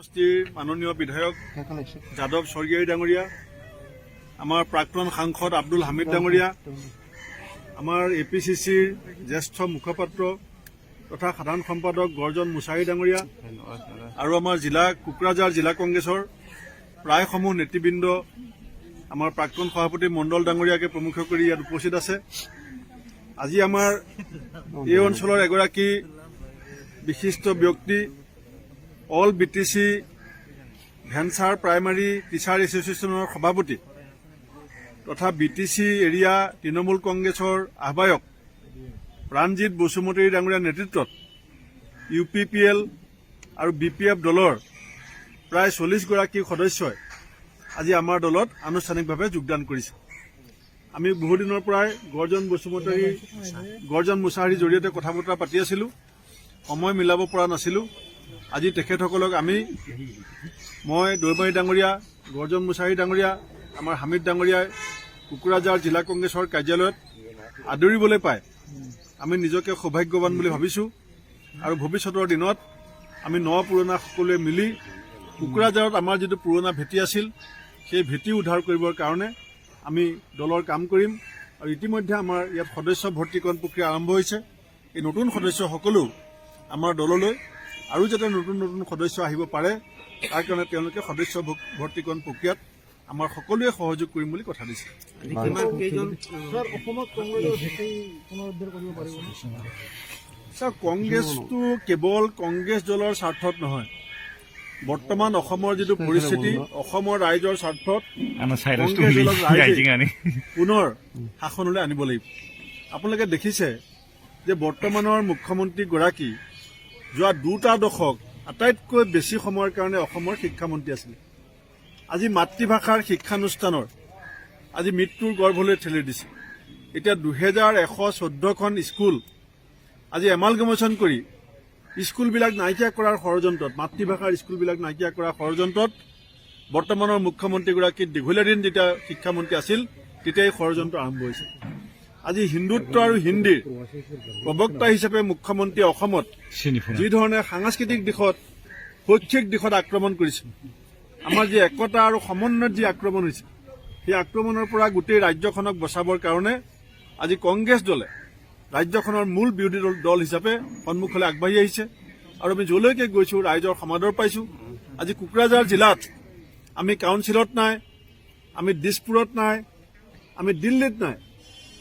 সমষ্টিৰ মাননীয় বিধায়ক যাদৱ স্বৰ্গীয়াৰী ডাঙৰীয়া, আমাৰ প্ৰাক্তন সাংসদ আব্দুল হামিদ ডাঙৰীয়া, আমাৰ APCCৰ জ্যেষ্ঠ মুখপাত্ৰ তথা সাধাৰণ সম্পাদক গৰ্জন মুছাহাৰী ডাঙৰীয়া আৰু আমাৰ কোকৰাঝাৰ জিলা কংগ্ৰেছৰ প্ৰায়সমূহ নেতৃবৃন্দ, আমাৰ প্ৰাক্তন সভাপতি মণ্ডল ডাঙৰীয়াকে প্ৰমুখ কৰি ইয়াত উপস্থিত আছে। আজি আমাৰ এই অঞ্চলৰ এগৰাকী বিশিষ্ট ব্যক্তি, all BTC venture primary teacher এছ'চিয়েশ্যনৰ সভাপতি তথা BTC এৰিয়া তৃণমূল কংগ্ৰেছৰ আহ্বায়ক প্ৰাণজিৎ বসুমতাৰী ডাঙৰীয়াৰ নেতৃত্বত UPPL আৰু BPF দলৰ প্ৰায় 40 গৰাকী সদস্যই আজি আমাৰ দলত আনুষ্ঠানিকভাৱে যোগদান কৰিছে। আমি বহুদিনৰ পৰাই গৰ্জন মুছাহাৰীৰ জৰিয়তে কথা বতৰা পাতি আছিলোঁ, সময় মিলাব পৰা নাছিলোঁ। আজি তেখেতসকলক মই দৈমাৰী ডাঙৰীয়া, গৰ্জন মুছাহাৰী ডাঙৰীয়া, আমাৰ হামিদ ডাঙৰীয়াই কোকৰাঝাৰ জিলা কংগ্ৰেছৰ কাৰ্যালয়ত আদৰিবলৈ পাই আমি নিজকে সৌভাগ্যৱান বুলি ভাবিছোঁ। আৰু ভৱিষ্যতৰ দিনত আমি পুৰণা সকলোৱে মিলি কোকৰাঝাৰত আমাৰ যিটো পুৰণা ভেটি আছিল, সেই ভেটি উদ্ধাৰ কৰিবৰ কাৰণে আমি দলৰ কাম কৰিম। আৰু ইতিমধ্যে আমাৰ ইয়াত সদস্য ভৰ্তিকৰণ প্ৰক্ৰিয়া আৰম্ভ হৈছে। এই নতুন সদস্যসকলো আমাৰ দললৈ আৰু যাতে নতুন নতুন সদস্য আহিব পাৰে, তাৰ কাৰণে তেওঁলোকে সদস্য ভৰ্তিকৰণ প্ৰক্ৰিয়াত আমাৰ সকলোৱে সহযোগ কৰিম বুলি কথা দিছে। কংগ্ৰেছটো কেৱল কংগ্ৰেছ দলৰ স্বাৰ্থত নহয়, বৰ্তমান অসমৰ যিটো পৰিস্থিতি, অসমৰ ৰাইজৰ স্বাৰ্থত কংগ্ৰেছ দলক পুনৰ শাসনলৈ আনিব লাগিব। আপোনালোকে দেখিছে যে বৰ্তমানৰ মুখ্যমন্ত্ৰীগৰাকী যোৱা 2টা দশক আটাইতকৈ বেছি সময়ৰ কাৰণে অসমৰ শিক্ষামন্ত্ৰী আছিল। আজি মাতৃভাষাৰ শিক্ষানুষ্ঠানৰ আজি মৃত্যুৰ গৰ্ভলৈ ঠেলি দিছে। এতিয়া 2114খন স্কুল আজি এমালগেমেশ্যন কৰি স্কুলবিলাক নাইকিয়া কৰাৰ ষড়যন্ত্ৰত, মাতৃভাষাৰ স্কুলবিলাক নাইকিয়া কৰাৰ ষড়যন্ত্ৰত বৰ্তমানৰ মুখ্যমন্ত্ৰীগৰাকী দীঘলীয়া দিন যেতিয়া শিক্ষামন্ত্ৰী আছিল তেতিয়াই ষড়যন্ত্ৰ আৰম্ভ হৈছে। আজি হিন্দুত্ব আৰু হিন্দীৰ প্ৰবক্তা হিচাপে মুখ্যমন্ত্ৰীয়ে অসমত যি ধৰণে সাংস্কৃতিক দিশত, শৈক্ষিক দিশত আক্ৰমণ কৰিছে, আমাৰ যি একতা আৰু সমন্বয়ত যি আক্ৰমণ হৈছে, সেই আক্ৰমণৰ পৰা গোটেই ৰাজ্যখনক বচাবৰ কাৰণে আজি কংগ্ৰেছ দলে ৰাজ্যখনৰ মূল বিৰোধী দল হিচাপে সন্মুখলৈ আগবাঢ়ি আহিছে। আৰু আমি যলৈকে গৈছোঁ ৰাইজৰ সমাদৰ পাইছোঁ। আজি কোকৰাঝাৰ জিলাত আমি কাউন্সিলত নাই, আমি দিছপুৰত নাই, আমি দিল্লীত নাই,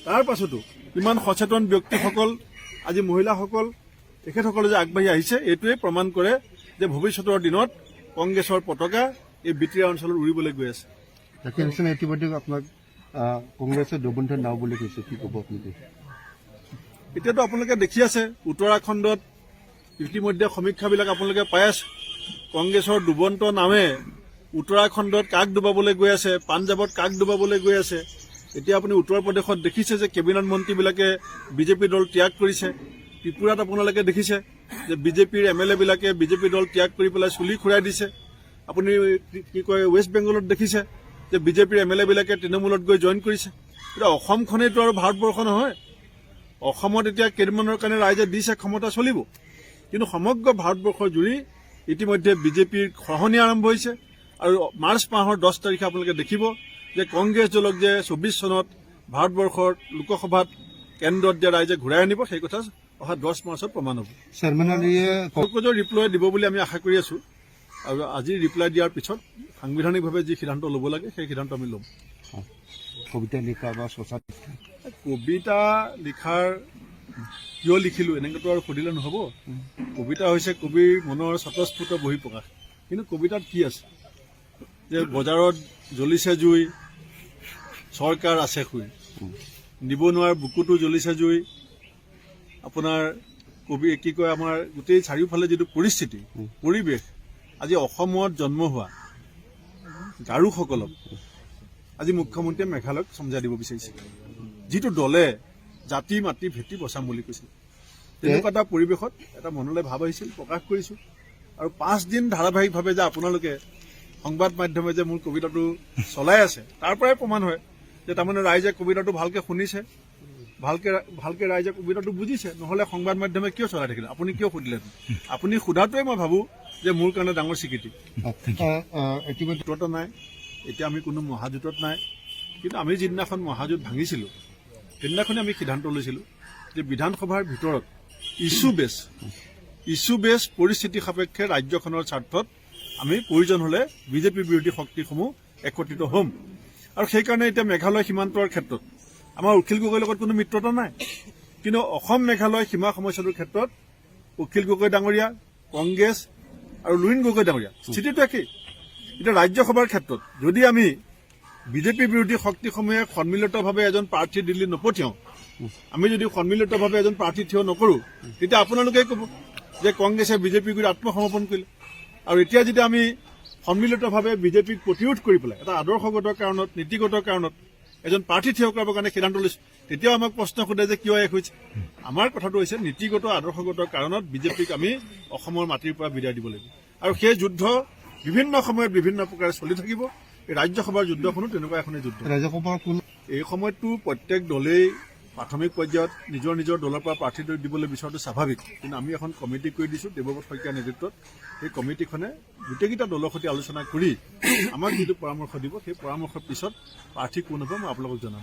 তাৰ পাছতো ইমান সচেতন ব্যক্তিসকল, আজি মহিলাসকল, তেখেতসকলে যে আগবাঢ়ি আহিছে, এইটোৱে প্ৰমাণ কৰে যে ভৱিষ্যতৰ দিনত কংগ্ৰেছৰ পতাকা এই বিতৰীয়া অঞ্চলত উৰিবলৈ গৈ আছে। ইতিমধ্যে আপোনাক কংগ্ৰেছে দুবন্ধ নাও বুলি কৈছে, কি ক'ব আপুনি? এতিয়াতো আপোনালোকে দেখি আছে, উত্তৰাখণ্ডত ইতিমধ্যে সমীক্ষাবিলাক আপোনালোকে পাই আছে। কংগ্ৰেছৰ দুবন্ত নাৱে উত্তৰাখণ্ডত কাক ডুবাবলৈ গৈ আছে, পাঞ্জাৱত কাক ডুবাবলৈ গৈ আছে। এতিয়া আপুনি উত্তৰ প্ৰদেশত দেখিছে যে কেবিনেট মন্ত্ৰীবিলাকে BJP দল ত্যাগ কৰিছে। ত্ৰিপুৰাত আপোনালোকে দেখিছে যে BJPৰ MLA বিলাকে BJP দল ত্যাগ কৰি পেলাই চুলি খুৰাই দিছে। আপুনি ৱেষ্ট বেংগলত দেখিছে যে BJPৰ MLA বিলাকে তৃণমূলত গৈ জইন কৰিছে। এতিয়া অসমখনেইতো আৰু ভাৰতবৰ্ষ নহয়। অসমত এতিয়া কেইদিনমানৰ কাৰণে ৰাইজে দিছে, ক্ষমতা চলিব, কিন্তু সমগ্ৰ ভাৰতবৰ্ষৰ জুৰি ইতিমধ্যে BJPৰ খহনি আৰম্ভ হৈছে। আৰু মাৰ্চ মাহৰ 10 তাৰিখে আপোনালোকে দেখিব যে কংগ্ৰেছ দলক যে 24 চনত ভাৰতবৰ্ষৰ লোকসভাত কেন্দ্ৰত যে ৰাইজে ঘূৰাই আনিব, সেই কথা অহা 10 মাৰ্চত প্ৰমাণ হ'ব। ৰিপ্লাই দিব বুলি আমি আশা কৰি আছোঁ। আৰু আজি ৰিপ্লাই দিয়াৰ পিছত সাংবিধানিকভাৱে যি সিদ্ধান্ত ল'ব লাগে সেই সিদ্ধান্ত আমি ল'ম। কবিতা লিখা বা কবিতা লিখাৰ কিয় লিখিলোঁ এনেকৈতো আৰু সুধিলে নহ'ব। কবিতা হৈছে কবিৰ মনৰ স্বতঃস্ফূৰ্ত বহিঃপ্ৰকাশ। কিন্তু কবিতাত কি আছে যে বজাৰত জ্বলিছে জুই, চৰকাৰ আছে শুই, নিবনুৱাৰ বুকুতো জ্বলিছে জুই। আপোনাৰ আমাৰ গোটেই চাৰিওফালে যিটো পৰিস্থিতি, পৰিৱেশ, আজি অসমত জন্ম হোৱা গাৰোসকলক আজি মুখ্যমন্ত্ৰীয়ে মেঘালয়ক সমজাই দিব বিচাৰিছে, যিটো দলে জাতি মাটি ভেটি বচাম বুলি কৈছিল। তেনেকুৱা এটা পৰিৱেশত এটা মনলৈ ভাৱ আহিছিল, প্ৰকাশ কৰিছোঁ। আৰু 5 দিন ধাৰাবাহিকভাৱে যে আপোনালোকে সংবাদ মাধ্যমে যে মোৰ কবিতাটো চলাই আছে, তাৰ পৰাই প্ৰমাণ হয় যে তাৰমানে ৰাইজে কবিতাটো ভালকৈ শুনিছে। ভালকে ৰাইজে কবিতাটো বুজিছে, নহ'লে সংবাদ মাধ্যমে কিয় চলাই থাকিলে? আপুনি কিয় সুধিলে? আপুনি সোধাটোৱে মই ভাবোঁ যে মোৰ কাৰণে ডাঙৰ স্বীকৃতি। জোঁটত নাই, এতিয়া আমি কোনো মহাজোঁটত নাই, কিন্তু আমি যিদিনাখন মহাজোঁট ভাঙিছিলোঁ সেইদিনাখনে আমি সিদ্ধান্ত লৈছিলোঁ যে বিধানসভাৰ ভিতৰত ইছ্যু বেছ পৰিস্থিতি সাপেক্ষে ৰাজ্যখনৰ স্বাৰ্থত আমি প্ৰয়োজন হ'লে বিজেপি বিৰোধী শক্তিসমূহ একত্ৰিত হ'ম। আৰু সেইকাৰণে এতিয়া মেঘালয় সীমান্তৰ ক্ষেত্ৰত আমাৰ অখিল গগৈৰ লগত কোনো মিত্ৰতা নাই, কিন্তু অসম মেঘালয় সীমা সমস্যাটোৰ ক্ষেত্ৰত অখিল গগৈ ডাঙৰীয়া, কংগ্ৰেছ আৰু লুইন গগৈ ডাঙৰীয়া স্থিতিটো একেই। এতিয়া ৰাজ্যসভাৰ ক্ষেত্ৰত যদি আমি বিজেপি বিৰোধী শক্তিসমূহে সন্মিলিতভাৱে এজন প্ৰাৰ্থী দিল্লী নপঠিয়াওঁ, আমি যদি সন্মিলিতভাৱে এজন প্ৰাৰ্থী থিয় নকৰোঁ, তেতিয়া আপোনালোকে ক'ব যে কংগ্ৰেছে বিজেপিক আত্মসমৰ্পণ কৰিলে। আৰু এতিয়া যেতিয়া আমি সন্মিলিতভাৱে বিজেপিক প্ৰতিৰোধ কৰি পেলাই এটা আদৰ্শগত কাৰণত, নীতিগত কাৰণত এজন প্ৰাৰ্থী থিয় কৰাবৰ কাৰণে সিদ্ধান্ত লৈছোঁ, তেতিয়াও আমাক প্ৰশ্ন সোধে যে কিয় এক হৈছে। আমাৰ কথাটো হৈছে নীতিগত আদৰ্শগত কাৰণত বিজেপিক আমি অসমৰ মাটিৰ পৰা বিদায় দিব লাগিব। আৰু সেই যুদ্ধ বিভিন্ন সময়ত বিভিন্ন প্ৰকাৰে চলি থাকিব। এই ৰাজ্যসভাৰ যুদ্ধখনো তেনেকুৱা এখনেই যুদ্ধ। এই সময়ততো প্ৰত্যেক দলেই প্ৰাথমিক পৰ্যায়ত নিজৰ নিজৰ দলৰ পৰা প্ৰাৰ্থী দিবলৈ বিচৰাটো স্বাভাৱিক, কিন্তু আমি এখন কমিটি কৰি দিছোঁ দেৱব্ৰত শইকীয়াৰ নেতৃত্বত। সেই কমিটিখনে গোটেইকেইটা দলৰ সৈতে আলোচনা কৰি আমাক যিটো পৰামৰ্শ দিব, সেই পৰামৰ্শৰ পিছত প্ৰাৰ্থী কোন হ'ব মই আপোনালোকক জনাম।